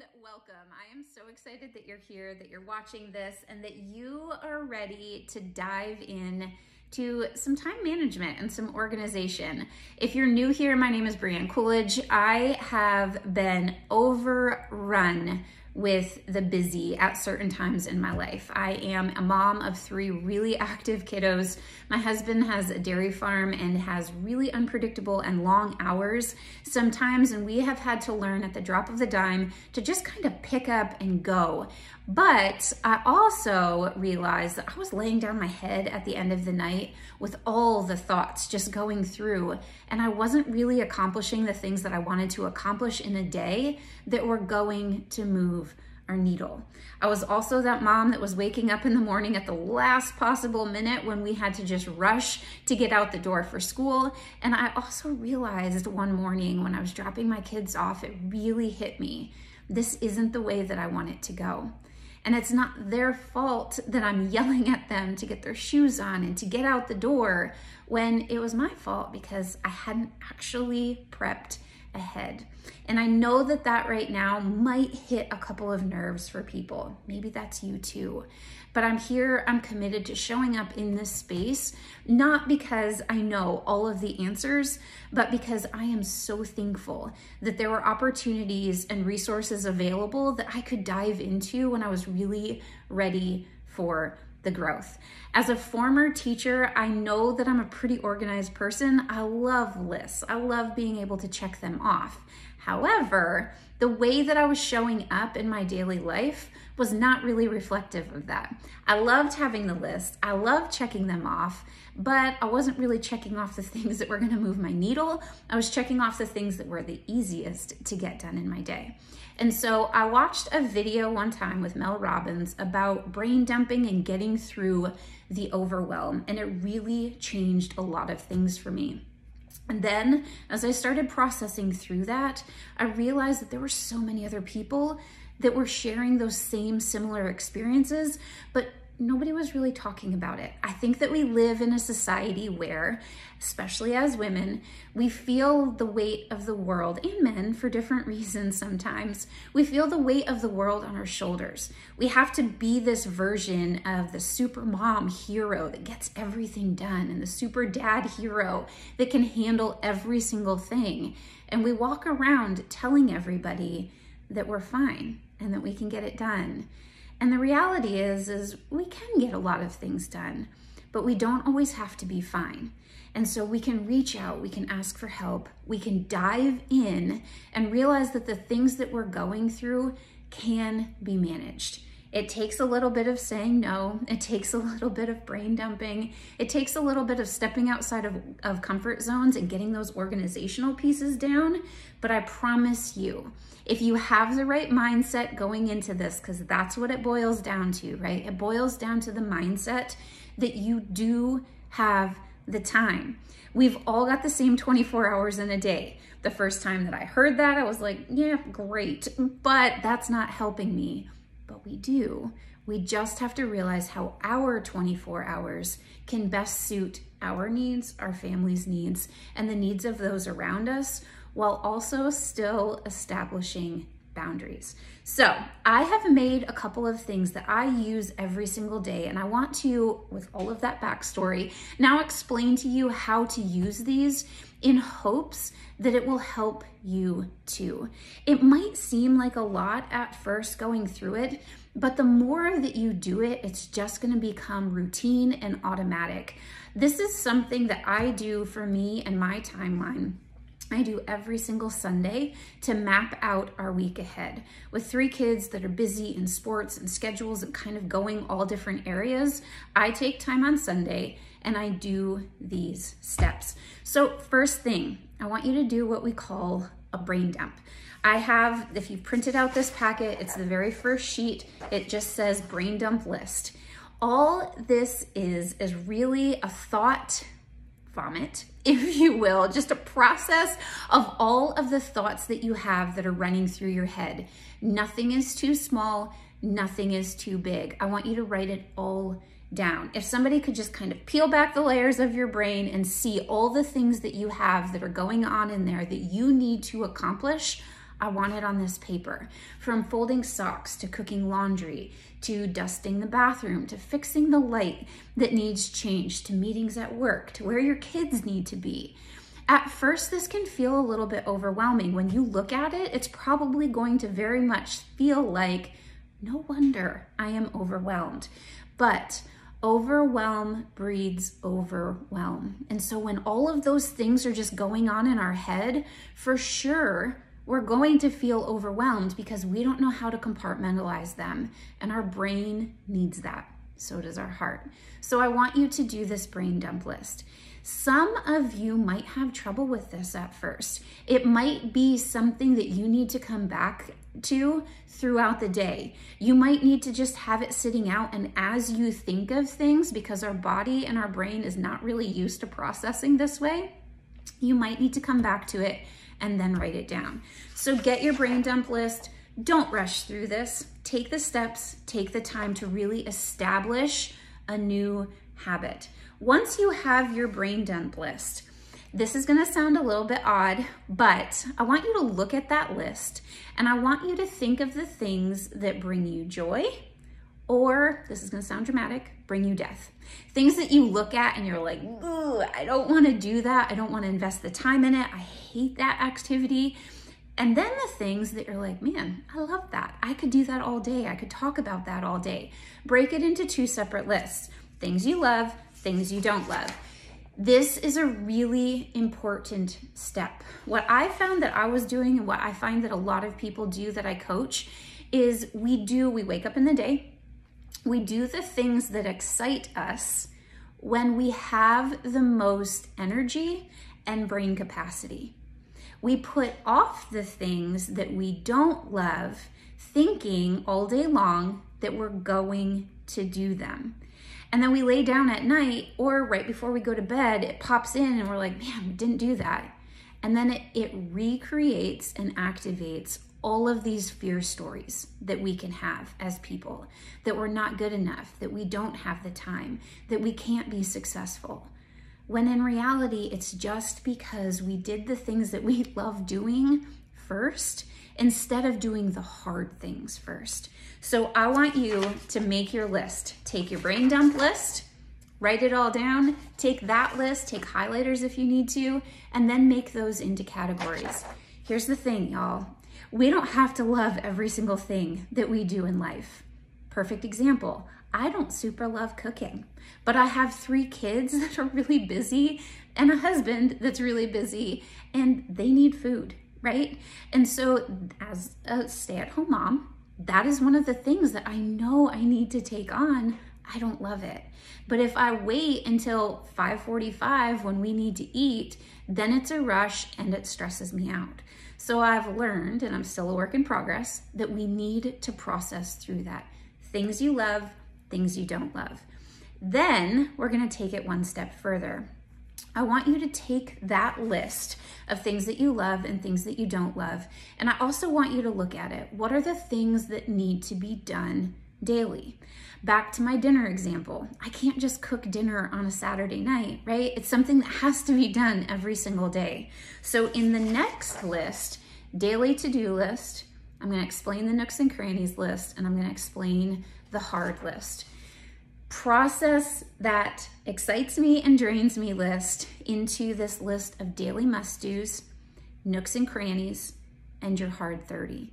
and welcome. I am so excited that you're here, that you're watching this, and that you are ready to dive in to some time management and some organization. If you're new here, my name is Brianne Coolidge. I have been overrun with the busy at certain times in my life. I am a mom of 3 really active kiddos. My husband has a dairy farm and has really unpredictable and long hours sometimes, and we have had to learn at the drop of the dime to just kind of pick up and go. But I also realized that I was laying down my head at the end of the night with all the thoughts just going through, and I wasn't really accomplishing the things that I wanted to accomplish in a day that were going to move our needle. I was also that mom that was waking up in the morning at the last possible minute when we had to just rush to get out the door for school. And I also realized one morning when I was dropping my kids off, it really hit me. This isn't the way that I want it to go. And it's not their fault that I'm yelling at them to get their shoes on and to get out the door when it was my fault because I hadn't actually prepped ahead. And I know that that right now might hit a couple of nerves for people. Maybe that's you too. But I'm here, I'm committed to showing up in this space, not because I know all of the answers, but because I am so thankful that there were opportunities and resources available that I could dive into when I was really ready for the growth. As a former teacher, I know that I'm a pretty organized person. I love lists. I love being able to check them off. However, the way that I was showing up in my daily life was not really reflective of that. I loved having the list. I loved checking them off, but I wasn't really checking off the things that were going to move my needle. I was checking off the things that were the easiest to get done in my day. And so I watched a video one time with Mel Robbins about brain dumping and getting through the overwhelm, and it really changed a lot of things for me. And then as I started processing through that, I realized that there were so many other people that were sharing those same similar experiences, but nobody was really talking about it. I think that we live in a society where, especially as women, we feel the weight of the world, and men for different reasons sometimes, we feel the weight of the world on our shoulders. We have to be this version of the super mom hero that gets everything done and the super dad hero that can handle every single thing. And we walk around telling everybody that we're fine and that we can get it done. And the reality is we can get a lot of things done, but we don't always have to be fine. And so we can reach out, we can ask for help, we can dive in and realize that the things that we're going through can be managed. It takes a little bit of saying no. It takes a little bit of brain dumping. It takes a little bit of stepping outside of comfort zones and getting those organizational pieces down. But I promise you, if you have the right mindset going into this, because that's what it boils down to, right? It boils down to the mindset that you do have the time. We've all got the same 24 hours in a day. The first time that I heard that, I was like, yeah, great, but that's not helping me. But we do. We just have to realize how our 24 hours can best suit our needs, our family's needs, and the needs of those around us, while also still establishing boundaries. So I have made a couple of things that I use every single day, and I want to, with all of that backstory, now explain to you how to use these in hopes that it will help you too. It might seem like a lot at first going through it, but the more that you do it, it's just going to become routine and automatic. This is something that I do for me and my timeline. I do every single Sunday to map out our week ahead. With 3 kids that are busy in sports and schedules and kind of going all different areas, I take time on Sunday and I do these steps. So first thing, I want you to do what we call a brain dump. I have, if you printed out this packet, it's the very first sheet. It just says brain dump list. All this is really a thought vomit, if you will, just a process of all of the thoughts that you have that are running through your head. Nothing is too small, nothing is too big. I want you to write it all down. If somebody could just kind of peel back the layers of your brain and see all the things that you have that are going on in there that you need to accomplish, I want it on this paper. From folding socks to cooking laundry, to dusting the bathroom, to fixing the light that needs changed, to meetings at work, to where your kids need to be. At first, this can feel a little bit overwhelming. When you look at it, it's probably going to very much feel like, no wonder I am overwhelmed. But overwhelm breeds overwhelm. And so when all of those things are just going on in our head, for sure, we're going to feel overwhelmed because we don't know how to compartmentalize them. And our brain needs that. So does our heart. So I want you to do this brain dump list. Some of you might have trouble with this at first. It might be something that you need to come back to throughout the day. You might need to just have it sitting out, and as you think of things, because our body and our brain is not really used to processing this way, you might need to come back to it and then write it down. So get your brain dump list. Don't rush through this. Take the steps, take the time to really establish a new habit. Once you have your brain dump list, this is gonna sound a little bit odd, but I want you to look at that list and I want you to think of the things that bring you joy, or, this is gonna sound dramatic, bring you death. Things that you look at and you're like, ooh, I don't wanna do that. I don't wanna invest the time in it. I hate that activity. And then the things that you're like, man, I love that. I could do that all day. I could talk about that all day. Break it into two separate lists. Things you love, things you don't love. This is a really important step. What I found that I was doing and what I find that a lot of people do that I coach is we wake up in the day, we do the things that excite us when we have the most energy and brain capacity. We put off the things that we don't love, thinking all day long that we're going to do them. And then we lay down at night or right before we go to bed, it pops in and we're like, man, we didn't do that. And then it recreates and activates all of these fear stories that we can have as people, that we're not good enough, that we don't have the time, that we can't be successful. When in reality, it's just because we did the things that we love doing first instead of doing the hard things first. So I want you to make your list. Take your brain dump list, write it all down, take that list, take highlighters if you need to, and then make those into categories. Here's the thing, y'all. We don't have to love every single thing that we do in life. Perfect example. I don't super love cooking, but I have 3 kids that are really busy and a husband that's really busy and they need food, right? And so as a stay-at-home mom, that is one of the things that I know I need to take on. I don't love it. But if I wait until 5:45 when we need to eat, then it's a rush and it stresses me out. So I've learned, and I'm still a work in progress, that we need to process through that. Things you love, things you don't love. Then we're gonna take it one step further. I want you to take that list of things that you love and things that you don't love. And I also want you to look at it. What are the things that need to be done daily? Back to my dinner example. I can't just cook dinner on a Saturday night, right? It's something that has to be done every single day. So in the next list, daily to-do list, I'm gonna explain the nooks and crannies list, and I'm gonna explain the hard list. Process that excites me and drains me list into this list of daily must-dos, nooks and crannies, and your hard 30.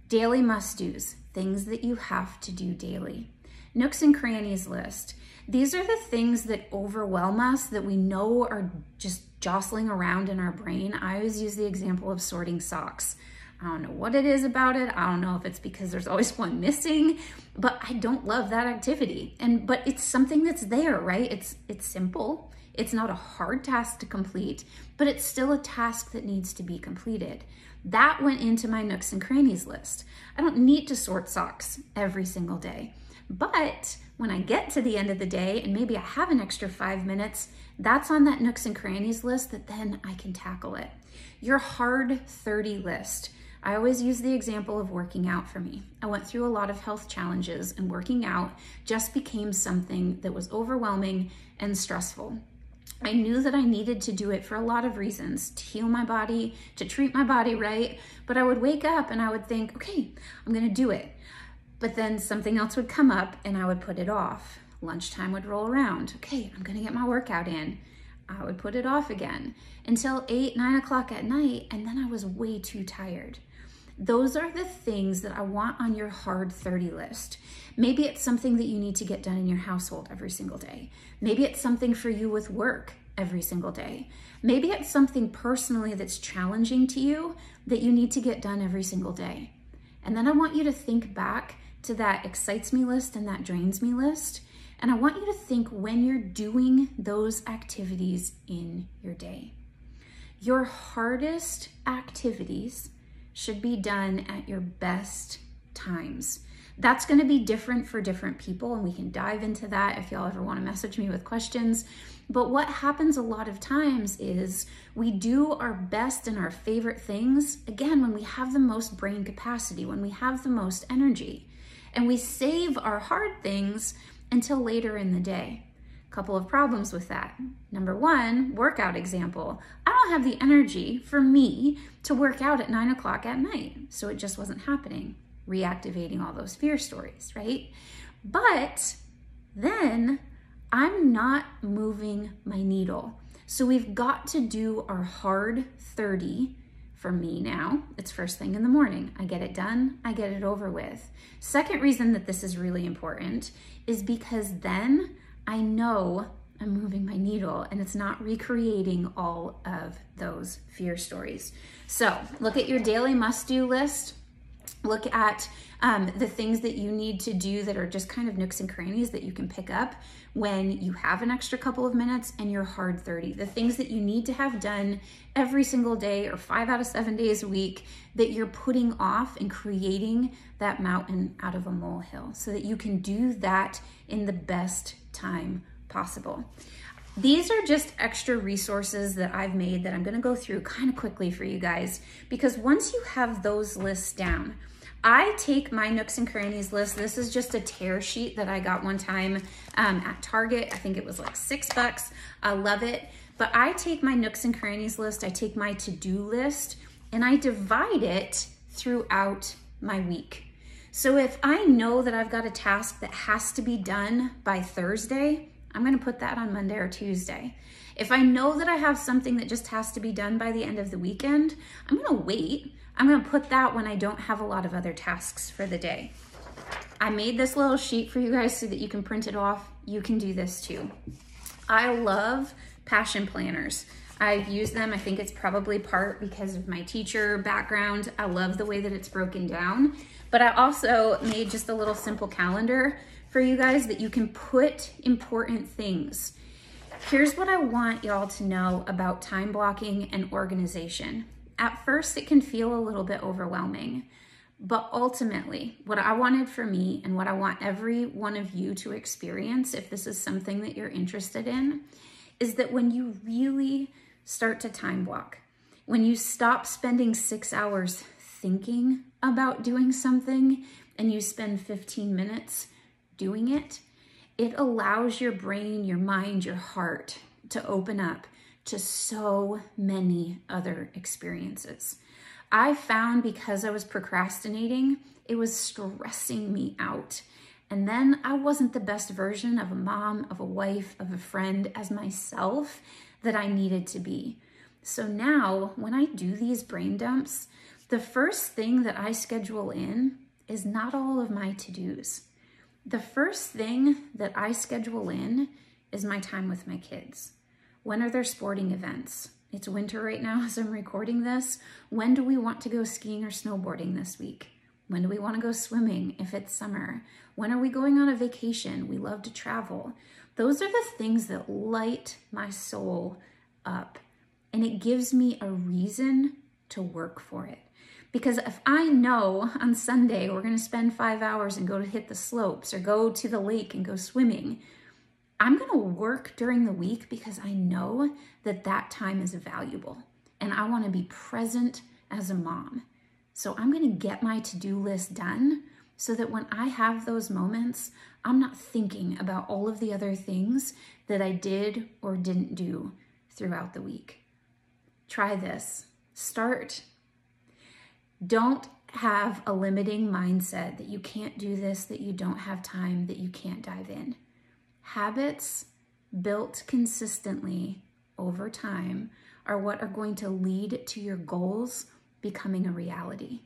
Daily must-dos, things that you have to do daily. Nooks and crannies list. These are the things that overwhelm us, that we know are just jostling around in our brain. I always use the example of sorting socks. I don't know what it is about it. I don't know if it's because there's always one missing, but I don't love that activity. But it's something that's there, right? It's simple. It's not a hard task to complete, but it's still a task that needs to be completed. That went into my nooks and crannies list. I don't need to sort socks every single day, but when I get to the end of the day and maybe I have an extra 5 minutes, that's on that nooks and crannies list that then I can tackle it. Your hard 30 list. I always use the example of working out for me. I went through a lot of health challenges and working out just became something that was overwhelming and stressful. I knew that I needed to do it for a lot of reasons, to heal my body, to treat my body right. But I would wake up and I would think, okay, I'm gonna do it. But then something else would come up and I would put it off. Lunchtime would roll around. Okay, I'm gonna get my workout in. I would put it off again until 8, 9 o'clock at night, and then I was way too tired. Those are the things that I want on your hard 30 list. Maybe it's something that you need to get done in your household every single day. Maybe it's something for you with work every single day. Maybe it's something personally that's challenging to you that you need to get done every single day. And then I want you to think back to that excites me list and that drains me list. And I want you to think when you're doing those activities in your day. Your hardest activities should be done at your best times. That's going to be different for different people, and we can dive into that if y'all ever want to message me with questions. But what happens a lot of times is we do our best and our favorite things, again, when we have the most brain capacity, when we have the most energy, and we save our hard things until later in the day. Couple of problems with that. Number one, workout example. I don't have the energy for me to work out at 9 o'clock at night. So it just wasn't happening. Reactivating all those fear stories, right? But then I'm not moving my needle. So we've got to do our hard 30 for me now. It's first thing in the morning. I get it done, I get it over with. Second reason that this is really important is because then I know I'm moving my needle and it's not recreating all of those fear stories. So look at your daily must-do list. Look at the things that you need to do that are just kind of nooks and crannies that you can pick up when you have an extra couple of minutes and you're hard 30. The things that you need to have done every single day or 5 out of 7 days a week that you're putting off and creating that mountain out of a molehill so that you can do that in the best time possible. These are just extra resources that I've made that I'm going to go through kind of quickly for you guys, because once you have those lists down, I take my nooks and crannies list. This is just a tear sheet that I got one time at Target. I think it was like $6. I love it. But I take my nooks and crannies list, I take my to-do list, and I divide it throughout my week. So if I know that I've got a task that has to be done by Thursday, I'm gonna put that on Monday or Tuesday. If I know that I have something that just has to be done by the end of the weekend, I'm gonna wait. I'm gonna put that when I don't have a lot of other tasks for the day. I made this little sheet for you guys so that you can print it off. You can do this too. I love passion planners. I've used them. I think it's probably part because of my teacher background. I love the way that it's broken down. But I also made just a little simple calendar for you guys that you can put important things. Here's what I want y'all to know about time blocking and organization. At first, it can feel a little bit overwhelming, but ultimately, what I wanted for me and what I want every one of you to experience, if this is something that you're interested in, is that when you really start to time block, when you stop spending 6 hours thinking about doing something and you spend 15 minutes doing it, it allows your brain, your mind, your heart to open up to so many other experiences. I found because I was procrastinating, it was stressing me out. And then I wasn't the best version of a mom, of a wife, of a friend, as myself that I needed to be. So now when I do these brain dumps, the first thing that I schedule in is not all of my to-dos. The first thing that I schedule in is my time with my kids. When are there sporting events? It's winter right now as I'm recording this. When do we want to go skiing or snowboarding this week? When do we want to go swimming if it's summer? When are we going on a vacation? We love to travel. Those are the things that light my soul up. And it gives me a reason to work for it. Because if I know on Sunday we're going to spend 5 hours and go to hit the slopes or go to the lake and go swimming, I'm going to work during the week because I know that that time is valuable and I want to be present as a mom. So I'm going to get my to-do list done so that when I have those moments, I'm not thinking about all of the other things that I did or didn't do throughout the week. Try this. Start. Don't have a limiting mindset that you can't do this, that you don't have time, that you can't dive in. Habits built consistently over time are what are going to lead to your goals becoming a reality.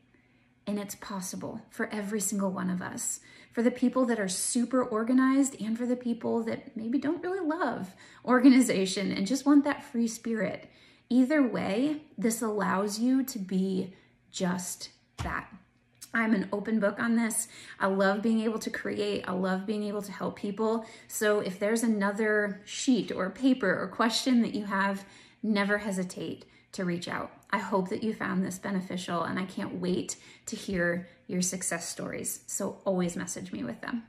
And it's possible for every single one of us. For the people that are super organized and for the people that maybe don't really love organization and just want that free spirit. Either way, this allows you to be just that. I'm an open book on this. I love being able to create. I love being able to help people. So if there's another sheet or paper or question that you have, never hesitate to reach out. I hope that you found this beneficial, and I can't wait to hear your success stories. So always message me with them.